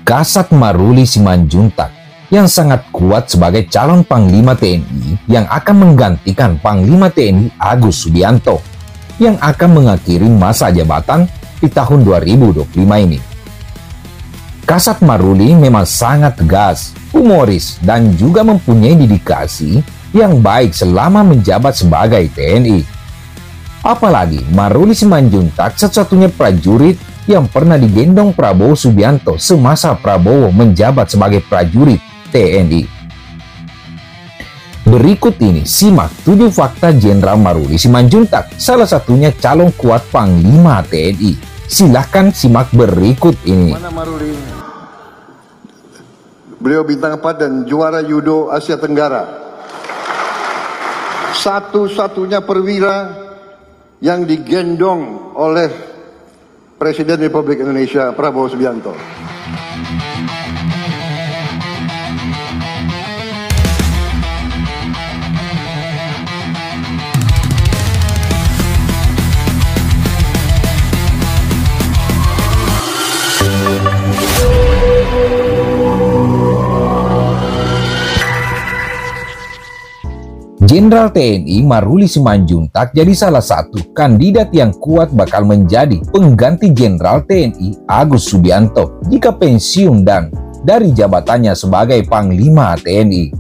Kasat Maruli Simanjuntak yang sangat kuat sebagai calon Panglima TNI yang akan menggantikan Panglima TNI Agus Subianto yang akan mengakhiri masa jabatan di tahun 2025 ini. Kasat Maruli memang sangat tegas, humoris, dan juga mempunyai dedikasi yang baik selama menjabat sebagai TNI. Apalagi Maruli Simanjuntak satu-satunya prajurit yang pernah digendong Prabowo Subianto semasa Prabowo menjabat sebagai prajurit TNI. Berikut ini simak 7 fakta Jenderal Maruli Simanjuntak, salah satunya calon kuat Panglima TNI. Silahkan simak berikut ini. Mana Maruli? Beliau bintang 4 dan juara judo Asia Tenggara. Satu-satunya perwira yang digendong oleh Presiden Republik Indonesia Prabowo Subianto. Jenderal TNI Maruli Simanjuntak jadi salah satu kandidat yang kuat bakal menjadi pengganti Jenderal TNI Agus Subianto jika pensiun dan dari jabatannya sebagai Panglima TNI.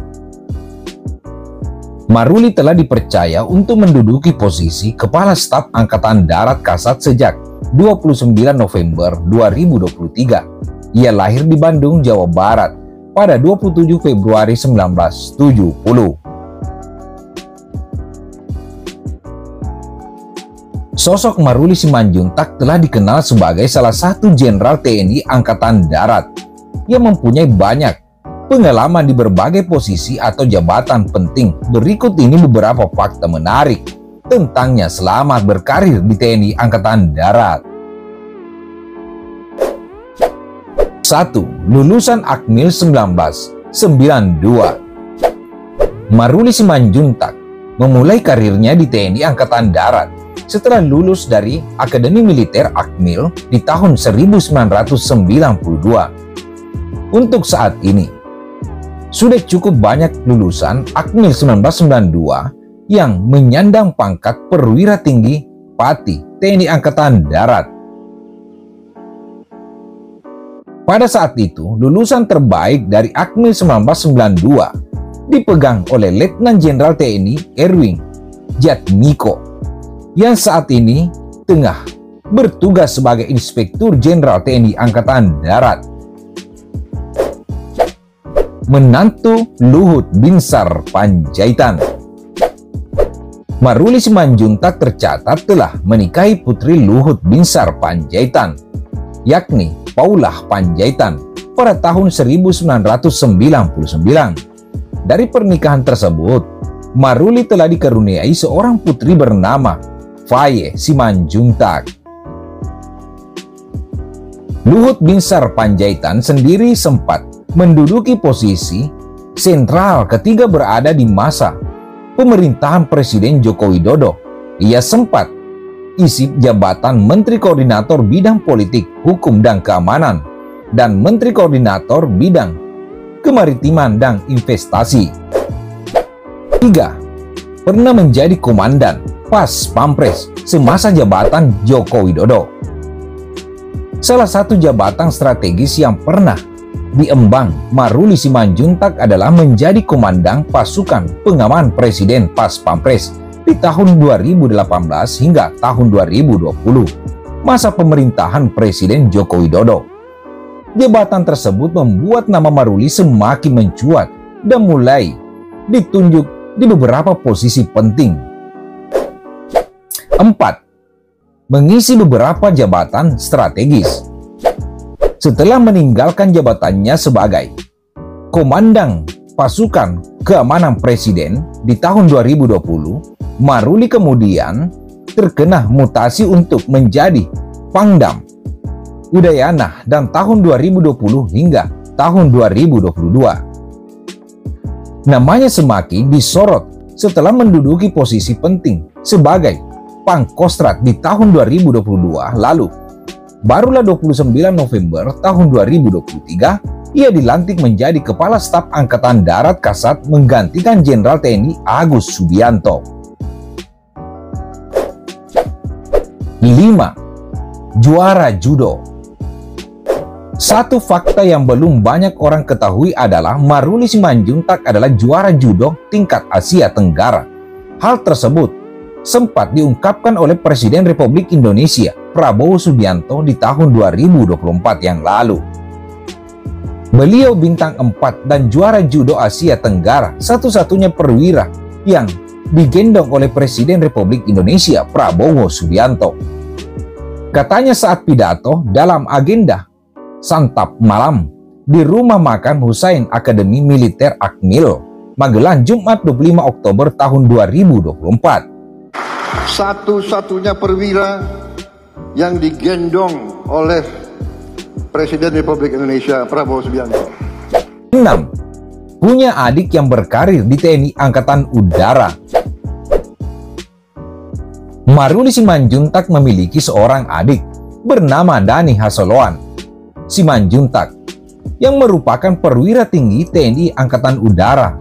Maruli telah dipercaya untuk menduduki posisi Kepala Staf Angkatan Darat Kasat sejak 29 November 2023. Ia lahir di Bandung, Jawa Barat pada 27 Februari 1970. Sosok Maruli Simanjuntak telah dikenal sebagai salah satu jenderal TNI Angkatan Darat yang mempunyai banyak pengalaman di berbagai posisi atau jabatan penting. Berikut ini beberapa fakta menarik tentangnya selama berkarir di TNI Angkatan Darat. 1. Lulusan Akmil 1992. Maruli Simanjuntak memulai karirnya di TNI Angkatan Darat setelah lulus dari Akademi Militer Akmil di tahun 1992. Untuk saat ini, sudah cukup banyak lulusan Akmil 1992 yang menyandang pangkat perwira tinggi Pati TNI Angkatan Darat. Pada saat itu, lulusan terbaik dari Akmil 1992 dipegang oleh Letnan Jenderal TNI Erwin Jatmiko yang saat ini tengah bertugas sebagai Inspektur Jenderal TNI Angkatan Darat. Menantu Luhut Binsar Panjaitan. Maruli Simanjuntak tercatat telah menikahi putri Luhut Binsar Panjaitan, yakni Paulah Panjaitan, pada tahun 1999. Dari pernikahan tersebut, Maruli telah dikaruniai seorang putri bernama Faye Simanjuntak. Luhut Binsar Panjaitan sendiri sempat menduduki posisi sentral ketika berada di masa pemerintahan Presiden Joko Widodo. Ia sempat isi jabatan Menteri Koordinator Bidang Politik, Hukum dan Keamanan dan Menteri Koordinator Bidang Kemaritiman dan Investasi. 3. Pernah menjadi Komandan Pas Pampres semasa jabatan Joko Widodo. Salah satu jabatan strategis yang pernah diemban Maruli Simanjuntak adalah menjadi Komandan Pasukan Pengaman Presiden Pas Pampres di tahun 2018 hingga tahun 2020, masa pemerintahan Presiden Joko Widodo. Jabatan tersebut membuat nama Maruli semakin mencuat dan mulai ditunjuk di beberapa posisi penting. 4. Mengisi beberapa jabatan strategis. Setelah meninggalkan jabatannya sebagai Komandan Pasukan Keamanan Presiden di tahun 2020, Maruli kemudian terkena mutasi untuk menjadi Pangdam Udayana dan tahun 2020 hingga tahun 2022. Namanya semakin disorot setelah menduduki posisi penting sebagai Pangkostrat di tahun 2022 lalu. Barulah 29 November tahun 2023, ia dilantik menjadi Kepala Staf Angkatan Darat Kasat menggantikan Jenderal TNI Agus Subianto. 5. Juara judo. Satu fakta yang belum banyak orang ketahui adalah Maruli Simanjuntak adalah juara judo tingkat Asia Tenggara. Hal tersebut sempat diungkapkan oleh Presiden Republik Indonesia Prabowo Subianto di tahun 2024 yang lalu. Beliau bintang 4 dan juara judo Asia Tenggara, satu-satunya perwira yang digendong oleh Presiden Republik Indonesia Prabowo Subianto. Katanya saat pidato dalam agenda santap malam di Rumah Makan Hussein Akademi Militer Akmil, Magelang, Jumat 25 Oktober tahun 2024. Satu-satunya perwira yang digendong oleh Presiden Republik Indonesia Prabowo Subianto. 6. Punya adik yang berkarir di TNI Angkatan Udara. Maruli Simanjuntak memiliki seorang adik bernama Dani Hasoloan Simanjuntak yang merupakan perwira tinggi TNI Angkatan Udara.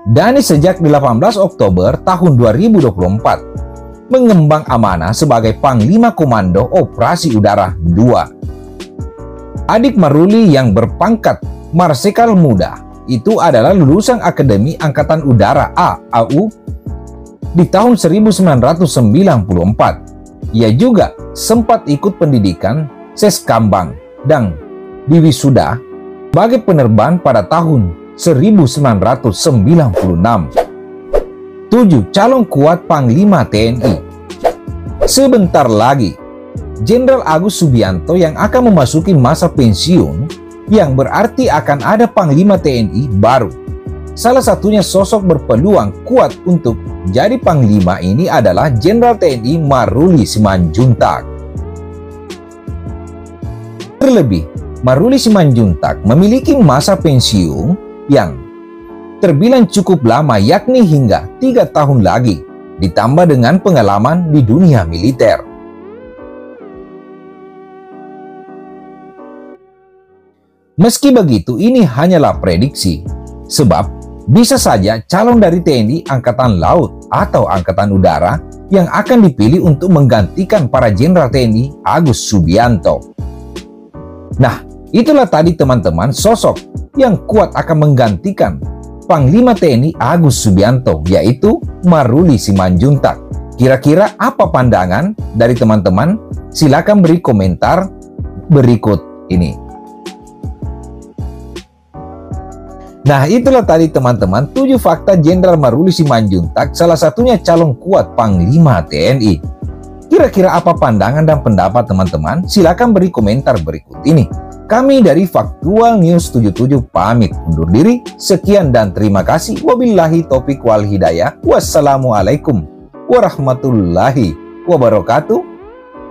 Dani sejak 18 Oktober tahun 2024 mengemban amanah sebagai Panglima Komando Operasi Udara 2. Adik Maruli yang berpangkat Marsikal Muda itu adalah lulusan Akademi Angkatan Udara AAU di tahun 1994. Ia juga sempat ikut pendidikan Seskambang dan diwisuda sebagai penerbang pada tahun 1996. 7. Calon kuat Panglima TNI. Sebentar lagi, Jenderal Agus Subianto yang akan memasuki masa pensiun, yang berarti akan ada Panglima TNI baru. Salah satunya sosok berpeluang kuat untuk jadi Panglima ini adalah Jenderal TNI Maruli Simanjuntak. Terlebih, Maruli Simanjuntak memiliki masa pensiun yang terbilang cukup lama, yakni hingga 3 tahun lagi, ditambah dengan pengalaman di dunia militer. Meski begitu, ini hanyalah prediksi, sebab bisa saja calon dari TNI Angkatan Laut atau Angkatan Udara yang akan dipilih untuk menggantikan para Jenderal TNI Agus Subianto. Nah, itulah tadi teman-teman sosok yang kuat akan menggantikan Panglima TNI Agus Subianto, yaitu Maruli Simanjuntak. Kira-kira apa pandangan dari teman-teman? Silakan beri komentar berikut ini. Nah, itulah tadi teman-teman 7 fakta Jenderal Maruli Simanjuntak, salah satunya calon kuat Panglima TNI. Kira-kira apa pandangan dan pendapat teman-teman? Silakan beri komentar berikut ini. Kami dari Faktual News 77 pamit undur diri. Sekian dan terima kasih. Wabillahi taufiq wal hidayah. Wassalamualaikum warahmatullahi wabarakatuh.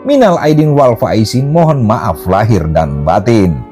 Minal aidin wal faizin, mohon maaf lahir dan batin.